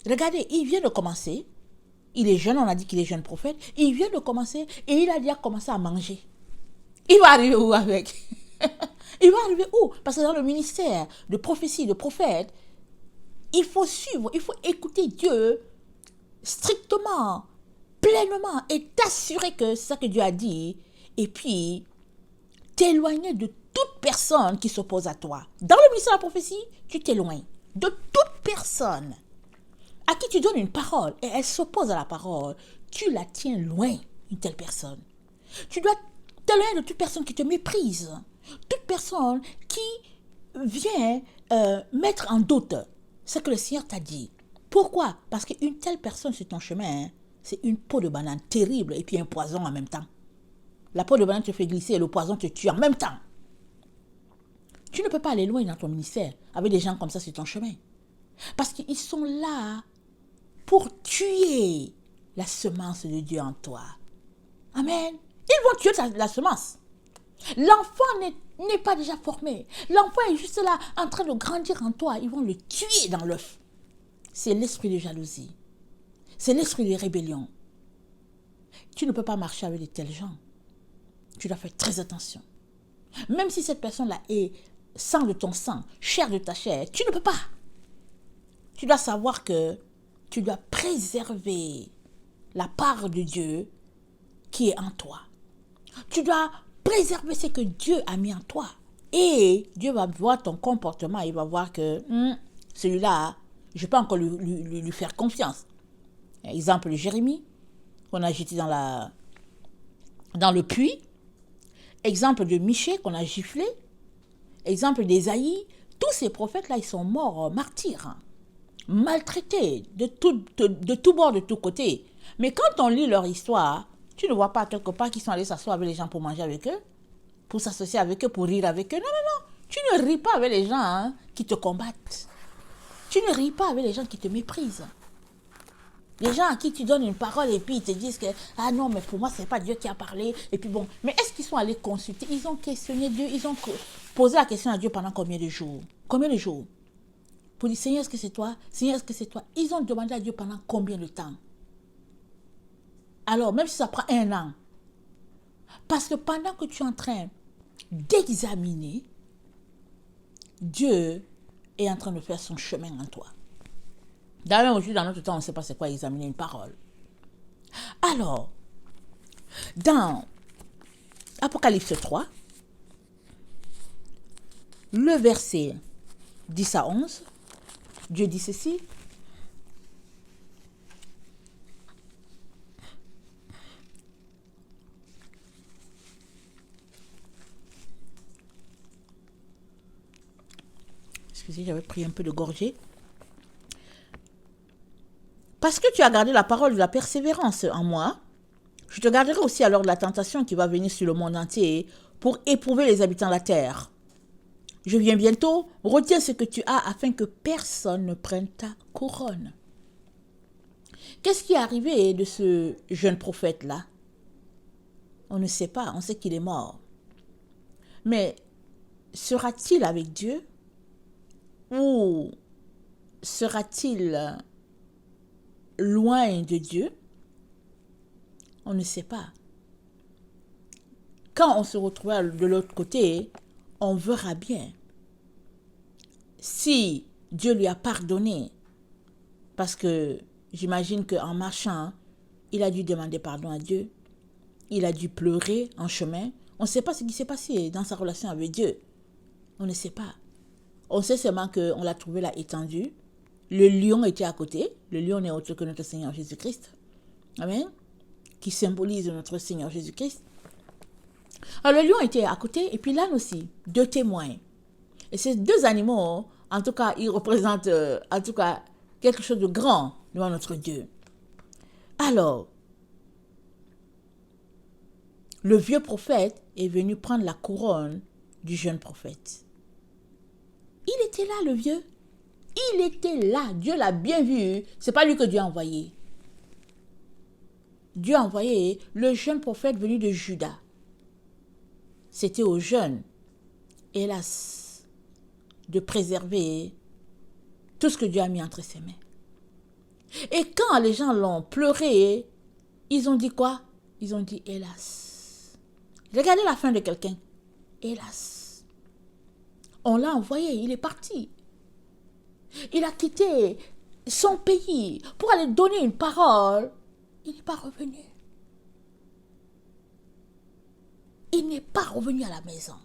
regardez, il vient de commencer, il est jeune, on a dit qu'il est jeune prophète, il vient de commencer et il a déjà commencé à manger. Il va arriver où avec? Il va arriver où? Parce que dans le ministère de prophétie, de prophète, il faut suivre, il faut écouter Dieu strictement, pleinement et t'assurer que c'est ça que Dieu a dit. Et puis, t'éloigner de toute personne qui s'oppose à toi. Dans le ministère de la prophétie, tu t'éloignes de toute personne à qui tu donnes une parole et elle s'oppose à la parole. Tu la tiens loin, une telle personne. Tu dois t'éloigner de toute personne qui te méprise, toute personne qui vient mettre en doute ce que le Seigneur t'a dit. Pourquoi? Parce qu'une telle personne sur ton chemin, c'est une peau de banane terrible et puis un poison en même temps. La peau de banane te fait glisser et le poison te tue en même temps. Tu ne peux pas aller loin dans ton ministère avec des gens comme ça sur ton chemin. Parce qu'ils sont là pour tuer la semence de Dieu en toi. Amen. Ils vont tuer la semence. L'enfant n'est pas déjà formé. L'enfant est juste là en train de grandir en toi. Ils vont le tuer dans l'œuf. C'est l'esprit de jalousie. C'est l'esprit de rébellion. Tu ne peux pas marcher avec de tels gens. Tu dois faire très attention. Même si cette personne-là est sang de ton sang, chair de ta chair, tu ne peux pas. Tu dois savoir que tu dois préserver la part de Dieu qui est en toi. Tu dois préserver ce que Dieu a mis en toi. Et Dieu va voir ton comportement, il va voir que celui-là, je peux encore lui faire confiance. Exemple de Jérémie, qu'on a jeté dans le puits. Exemple de Michée, qu'on a giflé. Exemple d'Ésaïe. Tous ces prophètes-là, ils sont morts, martyrs, maltraités de tout bord, de tous côtés. Mais quand on lit leur histoire, tu ne vois pas quelque part qu'ils sont allés s'asseoir avec les gens pour manger avec eux, pour s'associer avec eux, pour rire avec eux. Non, non, non. Tu ne ris pas avec les gens qui te combattent. Tu ne ris pas avec les gens qui te méprisent. Les gens à qui tu donnes une parole et puis ils te disent que « Ah non, mais pour moi, ce n'est pas Dieu qui a parlé. » Et puis bon, mais est-ce qu'ils sont allés consulter? Ils ont questionné Dieu, ils ont posé la question à Dieu pendant combien de jours? Combien de jours? Pour dire « Seigneur, est-ce que c'est toi? Seigneur, est-ce que c'est toi? » Ils ont demandé à Dieu pendant combien de temps? Alors, même si ça prend 1 an, parce que pendant que tu es en train d'examiner, Dieu est en train de faire son chemin en toi. D'ailleurs, aujourd'hui, dans notre temps, on ne sait pas c'est quoi examiner une parole. Alors, dans Apocalypse 3, le verset 10 à 11, Dieu dit ceci. Excusez, j'avais pris un peu de gorgée. Parce que tu as gardé la parole de la persévérance en moi, je te garderai aussi alors de la tentation qui va venir sur le monde entier pour éprouver les habitants de la terre. Je viens bientôt, retiens ce que tu as afin que personne ne prenne ta couronne. Qu'est-ce qui est arrivé de ce jeune prophète-là? On ne sait pas, on sait qu'il est mort. Mais sera-t-il avec Dieu? Ou sera-t-il loin de Dieu? On ne sait pas. Quand on se retrouvera de l'autre côté, on verra bien. Si Dieu lui a pardonné, parce que j'imagine qu'en marchant, il a dû demander pardon à Dieu, il a dû pleurer en chemin. On ne sait pas ce qui s'est passé dans sa relation avec Dieu. On ne sait pas. On sait seulement qu'on l'a trouvé là étendu. Le lion était à côté. Le lion n'est autre que notre Seigneur Jésus-Christ. Amen. Qui symbolise notre Seigneur Jésus-Christ. Alors le lion était à côté et puis l'âne aussi. 2 témoins. Et ces 2 animaux, en tout cas, ils représentent en tout cas quelque chose de grand devant notre Dieu. Alors, le vieux prophète est venu prendre la couronne du jeune prophète. Il était là, le vieux. Il était là. Dieu l'a bien vu. C'est pas lui que Dieu a envoyé. Dieu a envoyé le jeune prophète venu de Juda. C'était aux jeunes, hélas, de préserver tout ce que Dieu a mis entre ses mains. Et quand les gens l'ont pleuré, ils ont dit quoi? Ils ont dit hélas. Regardez la fin de quelqu'un. Hélas, on l'a envoyé, il est parti. Il a quitté son pays pour aller donner une parole. Il n'est pas revenu. Il n'est pas revenu à la maison.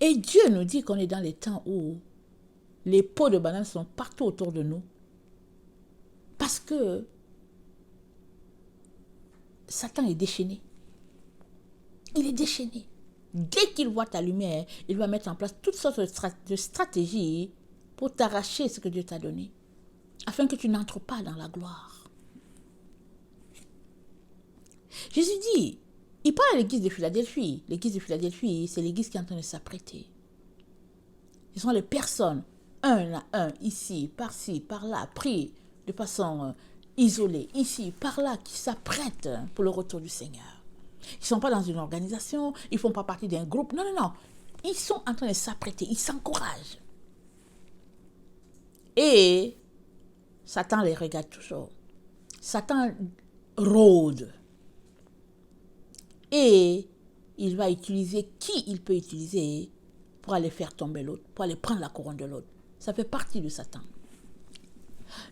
Et Dieu nous dit qu'on est dans les temps où les pots de bananes sont partout autour de nous. Parce que Satan est déchaîné. Il est déchaîné. Dès qu'il voit ta lumière, il va mettre en place toutes sortes de stratégies pour t'arracher ce que Dieu t'a donné, afin que tu n'entres pas dans la gloire. Jésus dit, il parle à l'église de Philadelphie. L'église de Philadelphie, c'est l'église qui est en train de s'apprêter. Ce sont les personnes, un à un, ici, par-ci, par-là, pris de façon isolée, ici, par-là, qui s'apprêtent pour le retour du Seigneur. Ils ne sont pas dans une organisation, ils ne font pas partie d'un groupe. Non, non, non. Ils sont en train de s'apprêter, ils s'encouragent. Et Satan les regarde toujours. Satan rôde. Et il va utiliser qui il peut utiliser pour aller faire tomber l'autre, pour aller prendre la couronne de l'autre. Ça fait partie de Satan.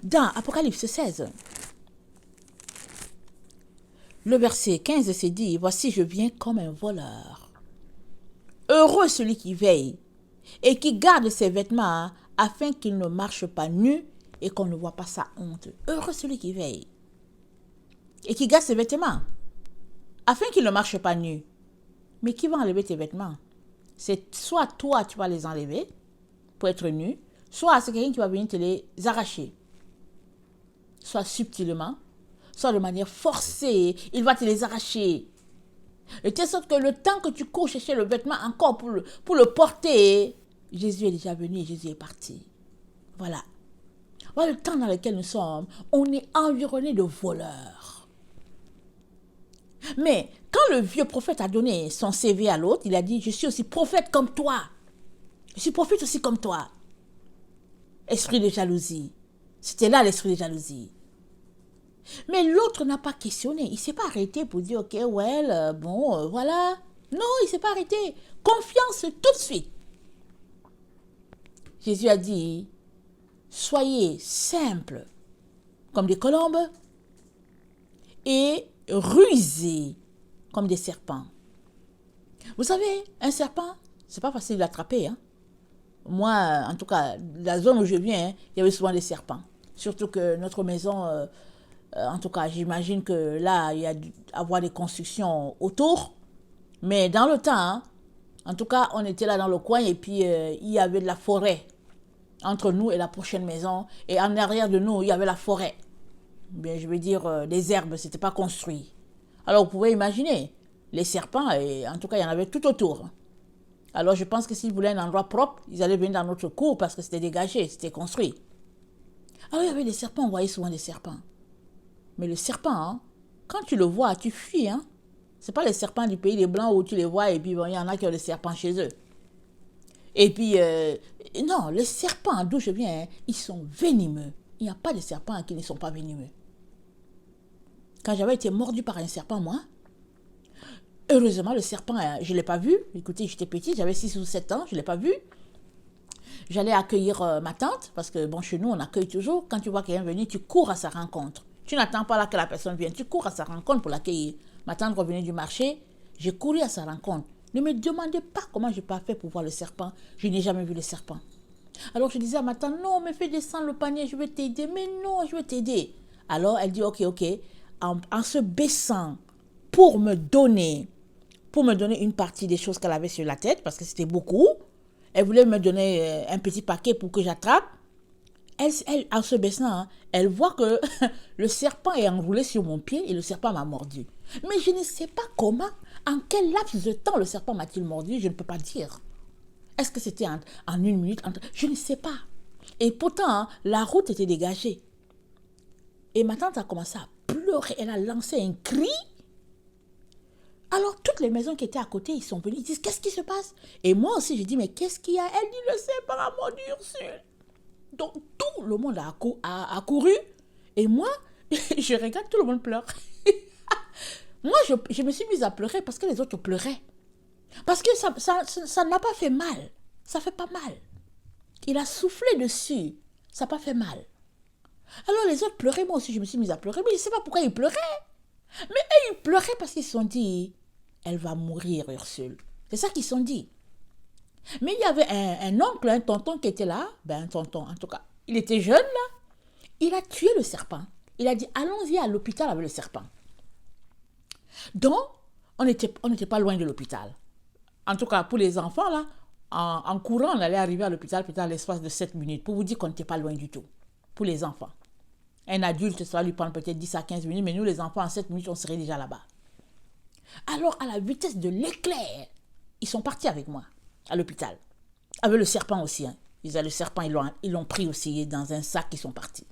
Dans Apocalypse 16, le verset 15 se dit, « Voici, je viens comme un voleur. Heureux celui qui veille et qui garde ses vêtements afin qu'il ne marche pas nu et qu'on ne voit pas sa honte. » Heureux celui qui veille et qui garde ses vêtements afin qu'il ne marche pas nu. Mais qui va enlever tes vêtements? C'est soit toi, tu vas les enlever pour être nu, soit c'est quelqu'un qui va venir te les arracher. Soit subtilement, soit de manière forcée, il va te les arracher. De telle sorte que le temps que tu cours chercher le vêtement encore pour le porter, Jésus est déjà venu et Jésus est parti. Voilà. Voilà le temps dans lequel nous sommes. On est environné de voleurs. Mais quand le vieux prophète a donné son CV à l'autre, il a dit, je suis aussi prophète comme toi. Je suis prophète aussi comme toi. Esprit de jalousie. C'était là l'esprit de jalousie. Mais l'autre n'a pas questionné. Il ne s'est pas arrêté pour dire, ok, voilà. Non, il ne s'est pas arrêté. Confiance tout de suite. Jésus a dit, soyez simples comme des colombes et rusés comme des serpents. Vous savez, un serpent, c'est pas facile d'attraper. Hein? Moi, en tout cas, la zone où je viens, il y avait souvent des serpents. Surtout que notre maison, en tout cas, j'imagine que là, il y a dû avoir des constructions autour. Mais dans le temps, hein, en tout cas, on était là dans le coin et puis il y avait de la forêt entre nous et la prochaine maison. Et en arrière de nous, il y avait la forêt. Bien, je veux dire, des herbes, c'était pas construit. Alors, vous pouvez imaginer, les serpents, et en tout cas, il y en avait tout autour. Alors, je pense que s'ils voulaient un endroit propre, ils allaient venir dans notre cour parce que c'était dégagé, c'était construit. Alors, il y avait des serpents, on voyait souvent des serpents. Mais le serpent, hein, quand tu le vois, tu fuis. Hein. Ce n'est pas les serpents du pays des Blancs où tu les vois et puis bon, il y en a qui ont des serpents chez eux. Et puis, non, les serpents d'où je viens, hein, ils sont venimeux. Il n'y a pas de serpents qui ne sont pas venimeux. Quand j'avais été mordu par un serpent, moi, heureusement, le serpent, je ne l'ai pas vu. Écoutez, j'étais petite, j'avais 6 ou 7 ans, je ne l'ai pas vu. J'allais accueillir ma tante, parce que bon, chez nous, on accueille toujours. Quand tu vois quelqu'un venir, tu cours à sa rencontre. Tu n'attends pas là que la personne vienne, tu cours à sa rencontre pour l'accueillir. Ma tante revenait du marché, j'ai couru à sa rencontre. Ne me demandez pas comment je n'ai pas fait pour voir le serpent. Je n'ai jamais vu le serpent. Alors je disais à ma tante, non, mais fais descendre le panier, je vais t'aider. Mais non, je vais t'aider. Alors elle dit, ok. En se baissant pour me donner une partie des choses qu'elle avait sur la tête, parce que c'était beaucoup. Elle voulait me donner un petit paquet pour que j'attrape. Elle, en se baissant, hein, elle voit que le serpent est enroulé sur mon pied et le serpent m'a mordu. Mais je ne sais pas comment, en quel laps de temps le serpent m'a-t-il mordu, je ne peux pas dire. Est-ce que c'était en 1 minute? Je ne sais pas. Et pourtant, hein, la route était dégagée. Et ma tante a commencé à pleurer. Elle a lancé un cri. Alors, toutes les maisons qui étaient à côté, ils sont venus, ils disent, qu'est-ce qui se passe? Et moi aussi, je dis, mais qu'est-ce qu'il y a? Elle dit, le serpent a mordu Ursule. Donc, tout le monde a accouru. Et moi, Je regarde, tout le monde pleure. Moi, je me suis mise à pleurer parce que les autres pleuraient. Parce que ça ne m'a pas fait mal. Ça fait pas mal. Il a soufflé dessus. Ça n'a pas fait mal. Alors les autres pleuraient, moi aussi je me suis mise à pleurer. Mais je ne sais pas pourquoi ils pleuraient. Mais eux, ils pleuraient parce qu'ils se sont dit, elle va mourir, Ursule. C'est ça qu'ils se sont dit. Mais il y avait un oncle, un tonton qui était là. Ben, un tonton, en tout cas. Il était jeune, là. Il a tué le serpent. Il a dit, allons-y à l'hôpital avec le serpent. Donc, on n'était pas loin de l'hôpital. En tout cas, pour les enfants, là, en courant, on allait arriver à l'hôpital peut-être à l'espace de 7 minutes pour vous dire qu'on n'était pas loin du tout. Pour les enfants. Un adulte, ça va lui prendre peut-être 10 à 15 minutes, mais nous, les enfants, en 7 minutes, on serait déjà là-bas. Alors, à la vitesse de l'éclair, ils sont partis avec moi à l'hôpital. Avec le serpent aussi. Hein. Le serpent, ils l'ont pris aussi dans un sac, ils sont partis.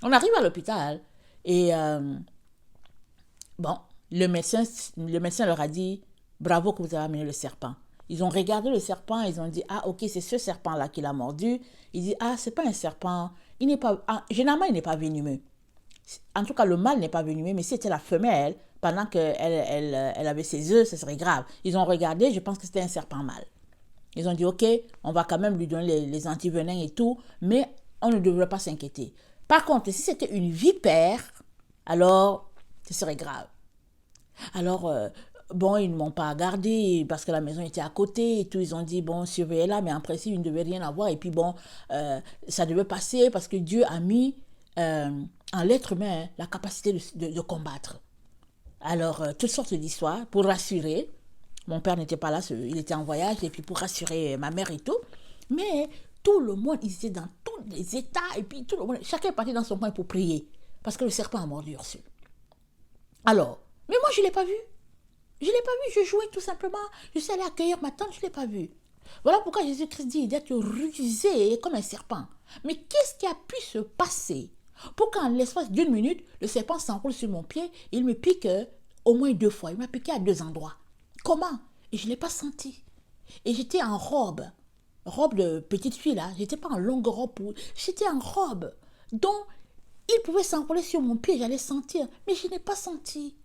On arrive à l'hôpital et bon, le médecin leur a dit « Bravo que vous avez amené le serpent ». Ils ont regardé le serpent, ils ont dit « Ah, ok, c'est ce serpent-là qui l'a mordu ». Il dit « Ah, c'est pas un serpent, généralement, il n'est pas venimeux. En tout cas, le mâle n'est pas venimeux, mais si c'était la femelle, pendant qu'elle avait ses œufs, ce serait grave. Ils ont regardé, je pense que c'était un serpent mâle. Ils ont dit « Ok, on va quand même lui donner les antivenins et tout, mais on ne devrait pas s'inquiéter. » Par contre, si c'était une vipère, alors ce serait grave. Alors, bon, ils ne m'ont pas gardé parce que la maison était à côté et tout. Ils ont dit, bon, surveillez-la, mais en principe, il ne devait rien avoir. Et puis, bon, ça devait passer parce que Dieu a mis en l'être humain la capacité de combattre. Alors, toutes sortes d'histoires pour rassurer. Mon père n'était pas là, il était en voyage, et puis pour rassurer ma mère et tout. Mais tout le monde, ils étaient dans tous les états, et puis tout le monde, chacun est parti dans son coin pour prier. Parce que le serpent a mordu Ursule. Alors, mais moi, je ne l'ai pas vu. Je ne l'ai pas vu, je jouais tout simplement. Je suis allée accueillir ma tante, je ne l'ai pas vu. Voilà pourquoi Jésus-Christ dit d'être rusé comme un serpent. Mais qu'est-ce qui a pu se passer pour qu'en l'espace d'une minute, le serpent s'enroule sur mon pied et il me pique au moins 2 fois. Il m'a piqué à 2 endroits. Comment? Et je ne l'ai pas senti. Et j'étais en robe de petite fille là. J'étais pas en longue robe, j'étais en robe. Donc, il pouvait s'enrouler sur mon pied, j'allais sentir. Mais je n'ai pas senti.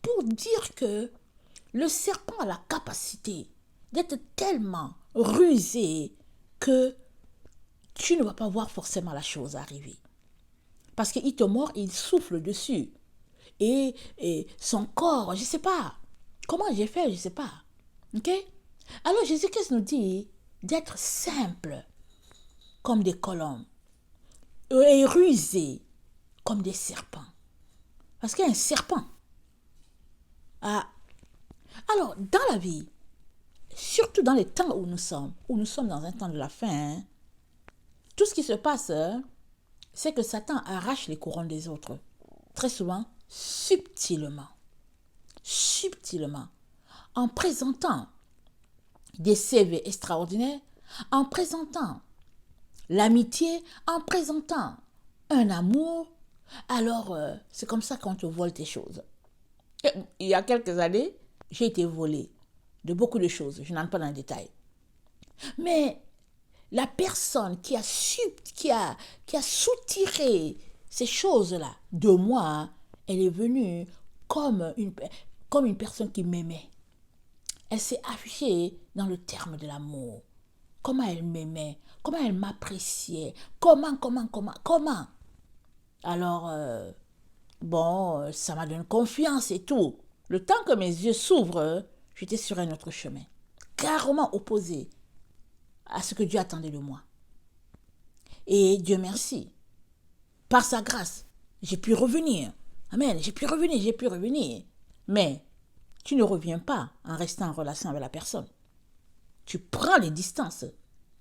Pour dire que le serpent a la capacité d'être tellement rusé que tu ne vas pas voir forcément la chose arriver. Parce qu'il te mord et il souffle dessus. Et son corps, je ne sais pas. Comment j'ai fait, je ne sais pas. Ok? Alors Jésus-Christ nous dit d'être simple comme des colombes et rusé comme des serpents. Parce qu'il y a un serpent. Ah. Alors, dans la vie, surtout dans les temps où nous sommes dans un temps de la fin, hein, tout ce qui se passe, c'est que Satan arrache les couronnes des autres. Très souvent, subtilement. Subtilement. En présentant des CV extraordinaires, en présentant l'amitié, en présentant un amour, alors c'est comme ça qu'on te vole tes choses. Il y a quelques années, j'ai été volée de beaucoup de choses. Je n'entre pas dans les détails. Mais la personne qui a soutiré ces choses-là de moi, elle est venue comme une personne qui m'aimait. Elle s'est affichée dans le terme de l'amour. Comment elle m'aimait, comment elle m'appréciait, comment. Alors, bon, ça m'a donné confiance et tout. Le temps que mes yeux s'ouvrent, j'étais sur un autre chemin, carrément opposé à ce que Dieu attendait de moi. Et Dieu merci, par sa grâce, j'ai pu revenir. Amen, j'ai pu revenir. Mais tu ne reviens pas en restant en relation avec la personne. Tu prends les distances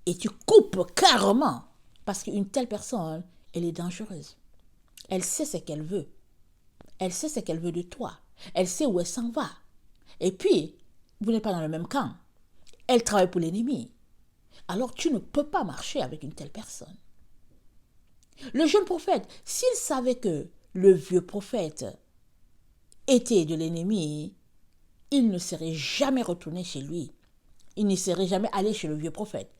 et tu coupes carrément parce qu'une telle personne, elle est dangereuse. Elle sait ce qu'elle veut. Elle sait ce qu'elle veut de toi. Elle sait où elle s'en va. Et puis, vous n'êtes pas dans le même camp. Elle travaille pour l'ennemi. Alors, tu ne peux pas marcher avec une telle personne. Le jeune prophète, s'il savait que le vieux prophète était de l'ennemi, il ne serait jamais retourné chez lui. Il ne serait jamais allé chez le vieux prophète.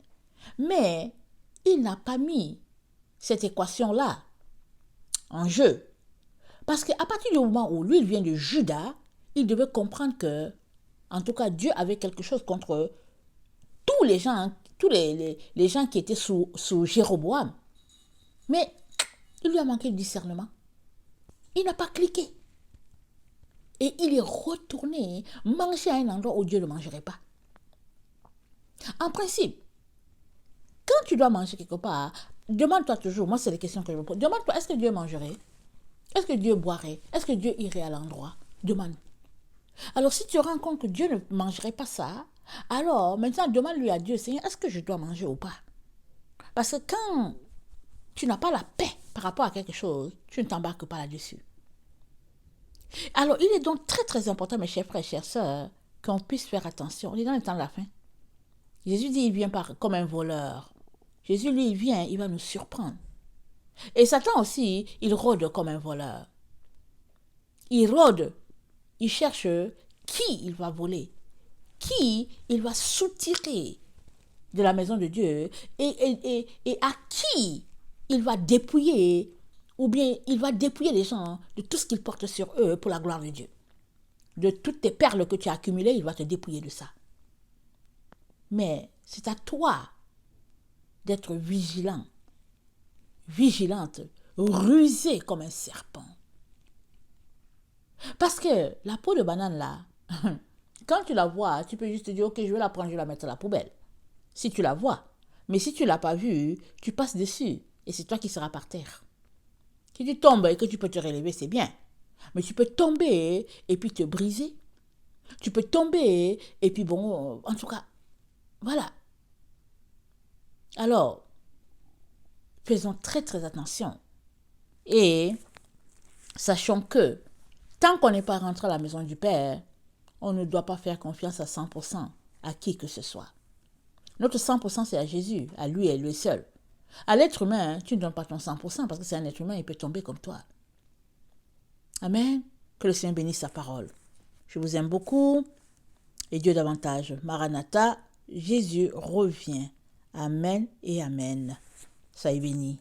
Mais il n'a pas mis cette équation-là en jeu. Parce qu'à partir du moment où lui, il vient de Juda, il devait comprendre que, en tout cas, Dieu avait quelque chose contre tous les gens, les gens qui étaient sous Jéroboam. Mais il lui a manqué de discernement. Il n'a pas cliqué. Et il est retourné manger à un endroit où Dieu ne mangerait pas. En principe, quand tu dois manger quelque part, demande-toi toujours, moi c'est les questions que je me pose, demande-toi, est-ce que Dieu mangerait? Est-ce que Dieu boirait? Est-ce que Dieu irait à l'endroit? Demande. Alors si tu te rends compte que Dieu ne mangerait pas ça, alors maintenant demande-lui à Dieu, Seigneur, est-ce que je dois manger ou pas? Parce que quand tu n'as pas la paix par rapport à quelque chose, tu ne t'embarques pas là-dessus. Alors il est donc très très important, mes chers frères et chères sœurs, qu'on puisse faire attention. On est dans le temps de la fin. Jésus dit, il vient comme un voleur. Jésus, lui, il vient, il va nous surprendre. Et Satan aussi, il rôde comme un voleur. Il rôde, il cherche qui il va voler, qui il va soutirer de la maison de Dieu et à qui il va dépouiller, ou bien il va dépouiller les gens de tout ce qu'ils portent sur eux pour la gloire de Dieu. De toutes tes perles que tu as accumulées, il va te dépouiller de ça. Mais c'est à toi d'être vigilant, vigilante, rusé comme un serpent. Parce que la peau de banane là, quand tu la vois, tu peux juste te dire, ok, je vais la prendre, je vais la mettre à la poubelle. Si tu la vois. Mais si tu ne l'as pas vue, tu passes dessus et c'est toi qui seras par terre. Si tu tombes et que tu peux te relever, c'est bien. Mais tu peux tomber et puis te briser. Tu peux tomber et puis bon, en tout cas, voilà. Alors, faisons très très attention. Et sachons que tant qu'on n'est pas rentré à la maison du Père, on ne doit pas faire confiance à 100% à qui que ce soit. Notre 100% c'est à Jésus, à lui et lui seul. À l'être humain, tu ne donnes pas ton 100% parce que c'est un être humain, il peut tomber comme toi. Amen. Que le Seigneur bénisse sa parole. Je vous aime beaucoup et Dieu davantage. Maranatha, Jésus revient. Amen et amen. Soyez bénis.